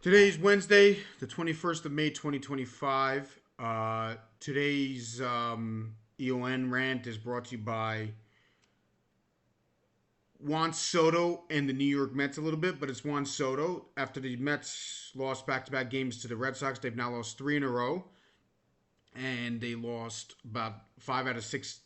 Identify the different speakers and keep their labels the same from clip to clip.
Speaker 1: Today's Wednesday, the 21st of May, 2025. Today's EON rant is brought to you by Juan Soto and the New York Mets a little bit, but it's Juan Soto. After the Mets lost back to back games to the Red Sox, they've now lost three in a row, and they lost about five out of six.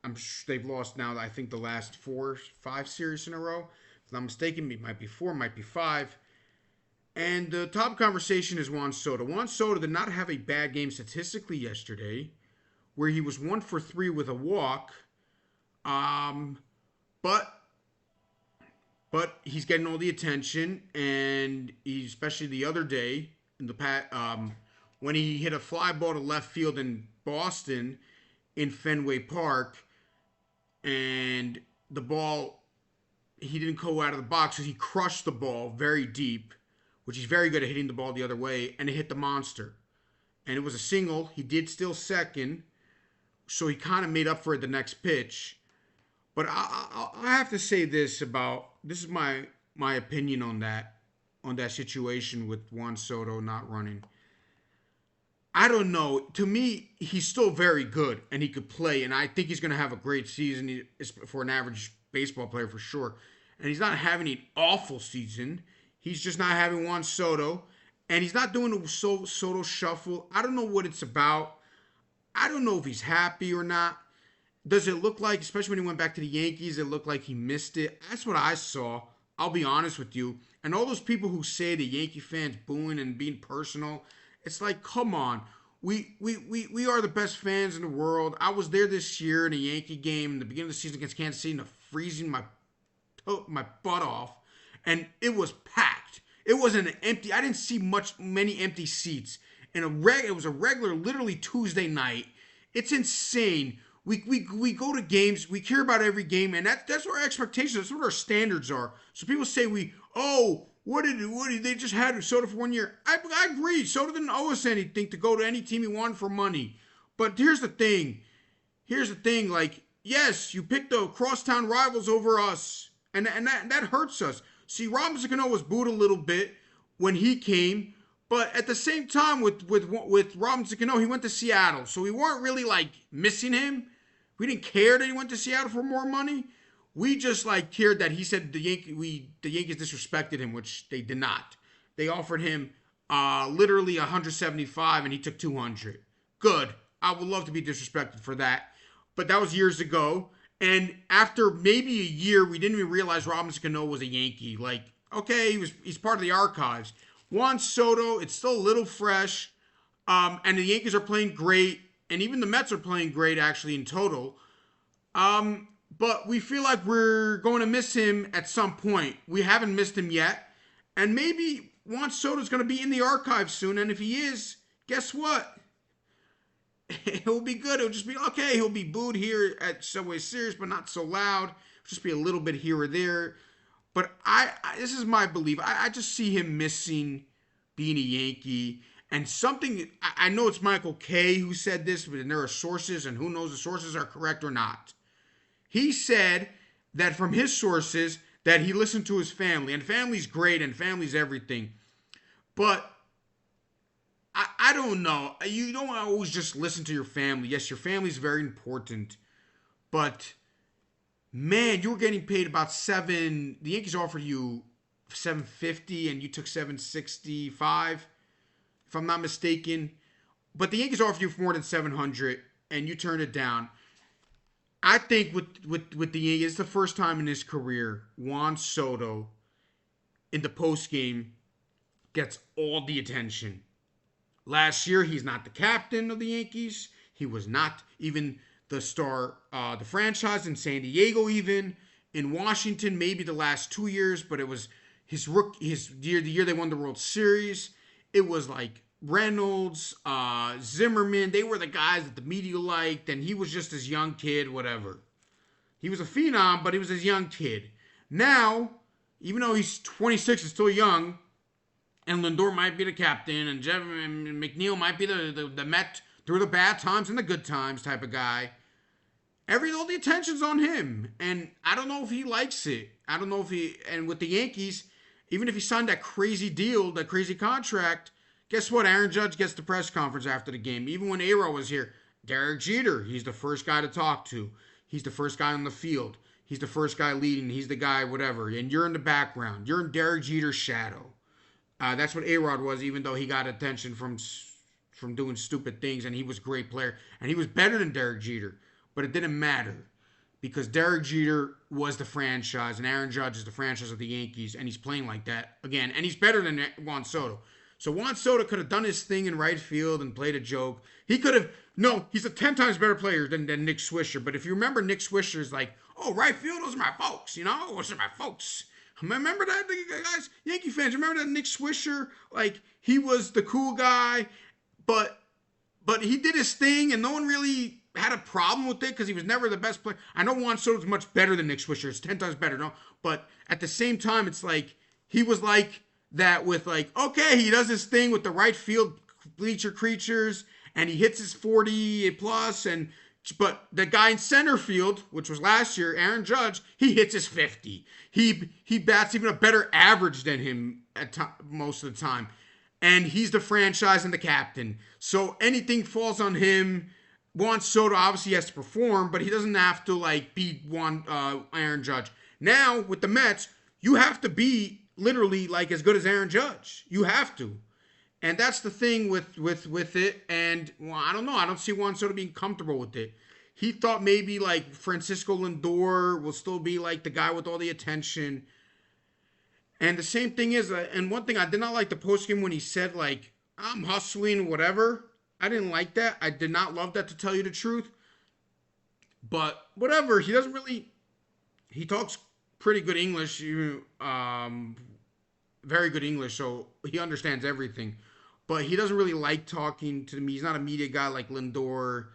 Speaker 1: I'm sure they've lost now, I think, the last five series in a row. If I'm not mistaken, it might be four, might be five. And the top conversation is Juan Soto. Juan Soto did not have a bad game statistically yesterday, where he was 1 for 3 with a walk. Um, but he's getting all the attention, and especially the other day in when he hit a fly ball to left field in Boston in Fenway Park, and the ball he didn't go out of the box, so he crushed the ball very deep, which he's very good at hitting the ball the other way, and it hit the monster. And it was a single. He did steal second, so he kind of made up for it the next pitch. But I have to say this is my opinion on that situation with Juan Soto not running. I don't know. To me, he's still very good, and he could play, and I think he's going to have a great season for an average baseball player for sure. And he's not having an awful season. He's just not having Juan Soto, and he's not doing the Soto shuffle. I don't know what it's about. I don't know if he's happy or not. Does it look like, especially when he went back to the Yankees, it looked like he missed it? That's what I saw. I'll be honest with you. And all those people who say the Yankee fans booing and being personal, it's like, come on. We are the best fans in the world. I was there this year in a Yankee game in the beginning of the season against Kansas City, and freezing my butt off, and it was packed. It wasn't an empty. I didn't see many empty seats. And it was a regular, literally Tuesday night. It's insane. We go to games. We care about every game, and that's our expectations. That's what our standards are. So people say what did they just had Soto for 1 year? I agree. Soto didn't owe us anything to go to any team he wanted for money. But here's the thing. Like, yes, you picked the crosstown rivals over us, and that hurts us. See, Robinson Cano was booed a little bit when he came, but at the same time with Robinson Cano, he went to Seattle, so we weren't really like missing him. We didn't care that he went to Seattle for more money. We just like cared that he said the Yankees disrespected him, which they did not. They offered him literally 175, and he took 200. Good. I would love to be disrespected for that, but that was years ago. And after maybe a year, we didn't even realize Robinson Cano was a Yankee. Like, okay, he's part of the archives. Juan Soto, it's still a little fresh. And the Yankees are playing great. And even the Mets are playing great, actually, in total. But we feel like we're going to miss him at some point. We haven't missed him yet. And maybe Juan Soto's going to be in the archives soon. And if he is, guess what? He'll be good. It'll just be okay. He'll be booed here at Subway Series, but not so loud. It'll just be a little bit here or there. But this is my belief. I just see him missing being a Yankee. And something, I know it's Michael Kay who said this, but there are sources, and who knows the sources are correct or not. He said that from his sources that he listened to his family. And family's great, and family's everything. But I don't know. You don't always just listen to your family. Yes, your family's very important. But, man, you were getting paid about the Yankees offered you $750 and you took $765, if I'm not mistaken. But the Yankees offered you more than $700 and you turned it down. I think with the Yankees, it's the first time in his career Juan Soto in the postgame gets all the attention. Last year, he's not the captain of the Yankees. He was not even the star, the franchise in San Diego, even in Washington. Maybe the last 2 years, but it was his year, the year they won the World Series. It was like Reynolds, Zimmerman. They were the guys that the media liked, and he was just this young kid, whatever. He was a phenom, but he was this young kid. Now, even though he's 26 and still young, and Lindor might be the captain, and McNeil might be the Met through the bad times and the good times type of guy. All the attention's on him, and I don't know if he likes it. I don't know if and with the Yankees, even if he signed that crazy deal, that crazy contract, guess what? Aaron Judge gets the press conference after the game. Even when A-Rod was here, Derek Jeter, he's the first guy to talk to. He's the first guy on the field. He's the first guy leading. He's the guy, whatever. And you're in the background. You're in Derek Jeter's shadow. That's what A-Rod was, even though he got attention from doing stupid things, and he was a great player. And he was better than Derek Jeter. But it didn't matter because Derek Jeter was the franchise, and Aaron Judge is the franchise of the Yankees, and he's playing like that again. And he's better than Juan Soto. So Juan Soto could have done his thing in right field and played a joke. He could have, no, he's a 10 times better player than Nick Swisher. But if you remember, Nick Swisher's like, oh, right field, those are my folks, those are my folks. Remember that, guys? Yankee fans, remember that Nick Swisher? Like, he was the cool guy, but he did his thing, and no one really had a problem with it because he was never the best player. I know Juan Soto's much better than Nick Swisher. It's 10 times better, no? But at the same time, it's like, he was like that with like, okay, he does his thing with the right field bleacher creatures, and he hits his 40 plus, but the guy in center field, which was last year, Aaron Judge, he hits his 50. He bats even a better average than him most of the time. And he's the franchise and the captain. So anything falls on him. Juan Soto obviously has to perform, but he doesn't have to like beat Aaron Judge. Now, with the Mets, you have to be literally like as good as Aaron Judge. You have to. And that's the thing with it. And well, I don't know. I don't see Juan Soto being comfortable with it. He thought maybe like Francisco Lindor will still be like the guy with all the attention. And the same thing is, and one thing I did not like the postgame when he said like, I'm hustling, whatever. I didn't like that. I did not love that, to tell you the truth. But whatever. He doesn't really, he talks pretty good English, very good English, so he understands everything. But he doesn't really like talking to me. He's not a media guy like Lindor,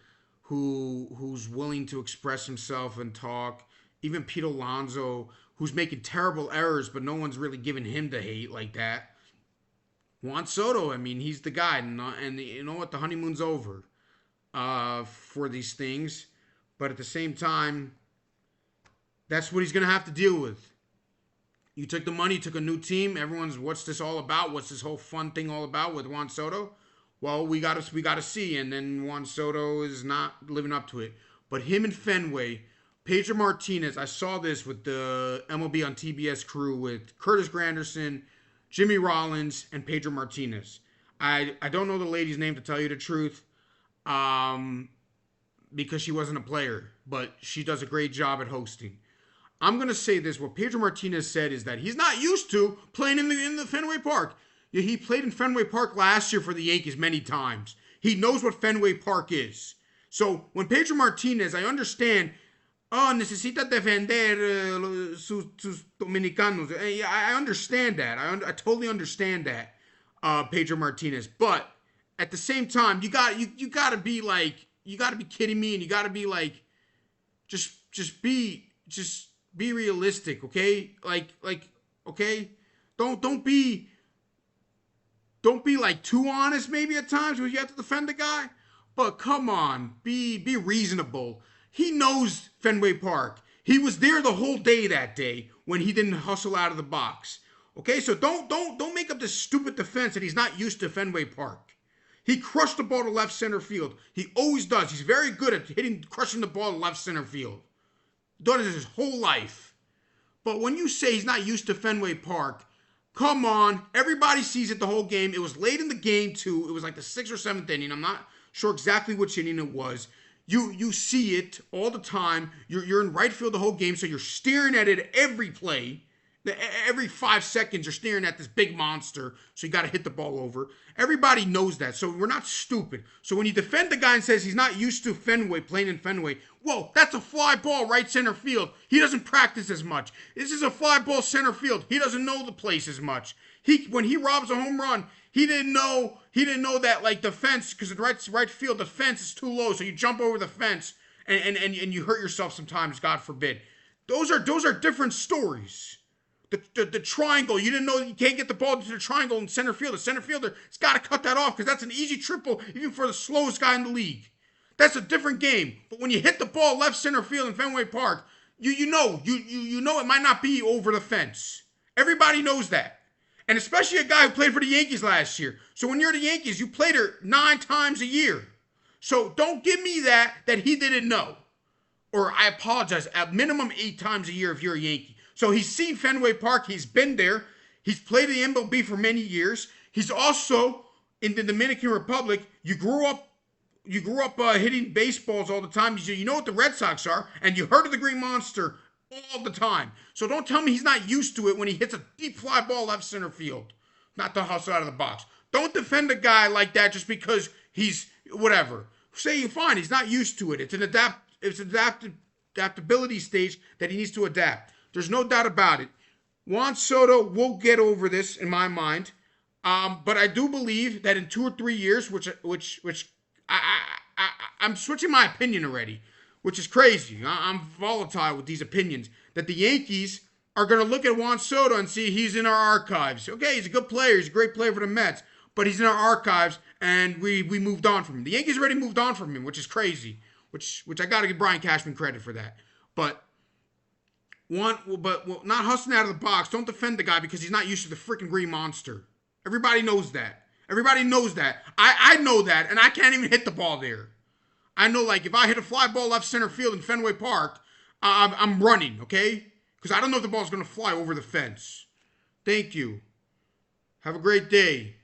Speaker 1: who's willing to express himself and talk. Even Pete Alonso, who's making terrible errors, but no one's really giving him the hate like that. Juan Soto, I mean, he's the guy. And you know what? The honeymoon's over for these things. But at the same time, that's what he's going to have to deal with. You took the money, took a new team. Everyone's, what's this all about? What's this whole fun thing all about with Juan Soto? Well, we got to see. And then Juan Soto is not living up to it. But him and Fenway, Pedro Martinez, I saw this with the MLB on TBS crew with Curtis Granderson, Jimmy Rollins, and Pedro Martinez. I don't know the lady's name, to tell you the truth, because she wasn't a player, but she does a great job at hosting. I'm going to say this. What Pedro Martinez said is that he's not used to playing in the Fenway Park. Yeah, he played in Fenway Park last year for the Yankees many times. He knows what Fenway Park is. So when Pedro Martinez, I understand, necesita defender sus dominicanos. I understand that. I totally understand that, Pedro Martinez. But at the same time, you got to be like, you got to be kidding me, and you got to be like, just be realistic, okay? Like, okay? Don't be like too honest maybe at times when you have to defend the guy. But come on, be reasonable. He knows Fenway Park. He was there the whole day that day when he didn't hustle out of the box. Okay, so don't make up this stupid defense that he's not used to Fenway Park. He crushed the ball to left center field. He always does. He's very good at crushing the ball to left center field. Done it his whole life. But when you say he's not used to Fenway Park, come on. Everybody sees it the whole game. It was late in the game, too. It was like the 6th or 7th inning. I'm not sure exactly which inning it was. You see it all the time. You're in right field the whole game, so you're staring at it every play. Every 5 seconds, you're staring at this big monster, so you got to hit the ball over. Everybody knows that, so we're not stupid. So when you defend the guy and says he's not used to Fenway, playing in Fenway, whoa, that's a fly ball right center field. He doesn't practice as much. This is a fly ball center field. He doesn't know the place as much. When he robs a home run, he didn't know that like the fence, because the right field, the fence is too low, so you jump over the fence and you hurt yourself sometimes, God forbid. Those are different stories. The triangle, you didn't know you can't get the ball to the triangle in center field. The center fielder has got to cut that off because that's an easy triple even for the slowest guy in the league. That's a different game. But when you hit the ball left center field in Fenway Park, you know it might not be over the fence. Everybody knows that. And especially a guy who played for the Yankees last year. So when you're the Yankees, you played her 9 times a year. So don't give me that he didn't know. Or I apologize, at minimum 8 times a year if you're a Yankee. So he's seen Fenway Park. He's been there. He's played in the MLB for many years. He's also in the Dominican Republic. You grew up hitting baseballs all the time. You know what the Red Sox are, and you heard of the Green Monster all the time. So don't tell me he's not used to it when he hits a deep fly ball left center field. Not to hustle out of the box. Don't defend a guy like that just because he's whatever. Say you're fine. He's not used to it. It's an adaptability stage that he needs to adapt. There's no doubt about it. Juan Soto will get over this in my mind. But I do believe that in 2 or 3 years, which I'm switching my opinion already, which is crazy. I'm volatile with these opinions. That the Yankees are going to look at Juan Soto and see he's in our archives. Okay, he's a good player. He's a great player for the Mets. But he's in our archives, and we moved on from him. The Yankees already moved on from him, which is crazy. Which I got to give Brian Cashman credit for that. But not hustling out of the box. Don't defend the guy because he's not used to the freaking Green Monster. Everybody knows that. Everybody knows that. I know that, and I can't even hit the ball there. I know, like, if I hit a fly ball left center field in Fenway Park, I'm running, okay? Because I don't know if the ball's going to fly over the fence. Thank you. Have a great day.